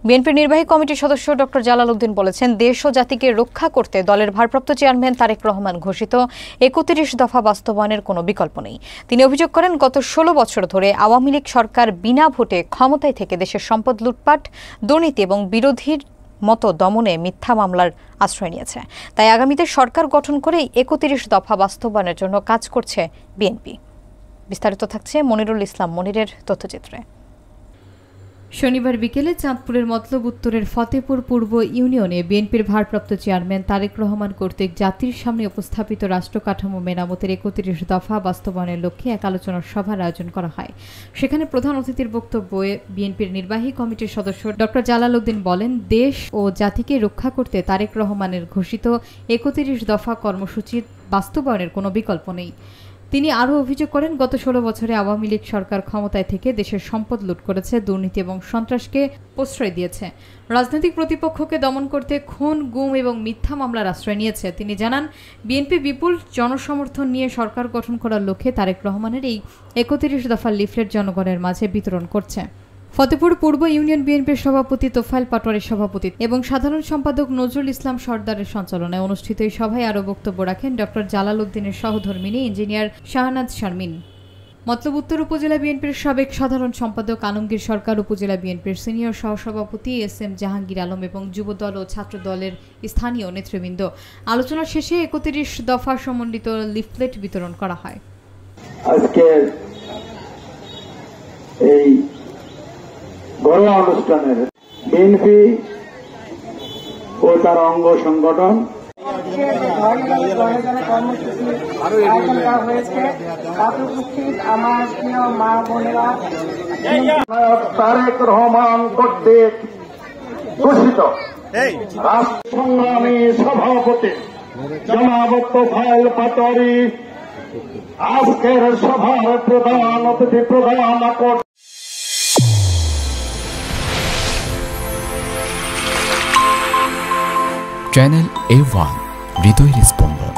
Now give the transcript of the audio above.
বিএনপির নির্বাহী কমিটির সদস্য ডক্টর জালাল উদ্দিন বলেছেন, দেশ ও জাতিকে রক্ষা করতে দলের ভারপ্রাপ্ত চেয়ারম্যান তারেক রহমান ঘোষিত ৩১ দফা বাস্তবায়নের কোনো বিকল্প নেই। তিনি অভিযোগ করেন, গত ১৬ বছর ধরে আওয়ামী লীগ সরকার বিনা ভোটে ক্ষমতায় থেকে দেশের সম্পদ লুটপাট, দুর্নীতি এবং বিরোধীর মতো দমনে মিথ্যা মামলার আশ্রয় নিয়েছে। তাই আগামীতে সরকার গঠন করে ৩১ দফা বাস্তবায়নের জন্য কাজ করছে বিএনপি। বিস্তারিত থাকছে মনিরুল ইসলাম মনিরের তথ্যচিত্রে। শনিবার বিকেলে চাঁদপুরের মতলব উত্তরের ফতেপুর পূর্ব ইউনিয়নে বিএনপির ভারপ্রাপ্ত চেয়ারম্যান তারেক রহমান কর্তৃক জাতির সামনে উপস্থাপিত রাষ্ট্রকাঠামো মেরামতের ৩১ দফা বাস্তবায়নের লক্ষ্যে এক আলোচনা সভার আয়োজন করা হয়। সেখানে প্রধান অতিথির বক্তব্যে বিএনপির নির্বাহী কমিটির সদস্য ডক্টর জালাল উদ্দিন বলেন, দেশ ও জাতিকে রক্ষা করতে তারেক রহমানের ঘোষিত ৩১ দফা কর্মসূচির বাস্তবায়নের কোনো বিকল্প নেই। তিনি আরও অভিযোগ করেন, গত ১৬ বছরে আওয়ামী লীগ সরকার ক্ষমতায় থেকে দেশের সম্পদ লুট করেছে, দুর্নীতি এবং সন্ত্রাসকে প্রশ্রয় দিয়েছে, রাজনৈতিক প্রতিপক্ষকে দমন করতে খুন, গুম এবং মিথ্যা মামলার আশ্রয় নিয়েছে। তিনি জানান, বিএনপি বিপুল জনসমর্থন নিয়ে সরকার গঠন করার লক্ষ্যে তারেক রহমানের এই ৩১ দফার লিফলেট জনগণের মাঝে বিতরণ করছে। ফতেপুর পূর্ব ইউনিয়ন বিএনপির সভাপতি তোফায়েল পাটোয়ারির সভাপতি এবং সাধারণ সম্পাদক নজরুল ইসলাম সরদারের সঞ্চালনায় অনুষ্ঠিত এই সভায় আরও বক্তব্য রাখেন ডক্টর জালাল উদ্দিনের সহধর্মিণী ইঞ্জিনিয়ার শাহনাজ শারমিন, মতলব উত্তর উপজেলা বিএনপির সাবেক সাধারণ সম্পাদক আলমগীর সরকার, উপজেলা বিএনপির সিনিয়র সহসভাপতি এস.এম. জাহাঙ্গীর আলম এবং যুবদল ও ছাত্র দলের স্থানীয় নেতৃবৃন্দ। আলোচনা শেষে ৩১ দফা সমন্বিত লিফলেট বিতরণ করা হয়। ঘরোয়া অনুষ্ঠানের বিএনপি ও তার অঙ্গ সংগঠন তারেক রহমান কর্তৃক ঘোষিত রাষ্ট্র সংগ্রামী সভাপতি জনাব তোফায়েল পাটোয়ারি আজকের সভার প্রধান অতিথি প্রধান আকর্ষণ। চ্যানেল A1 হৃদয়ের স্পন্দন।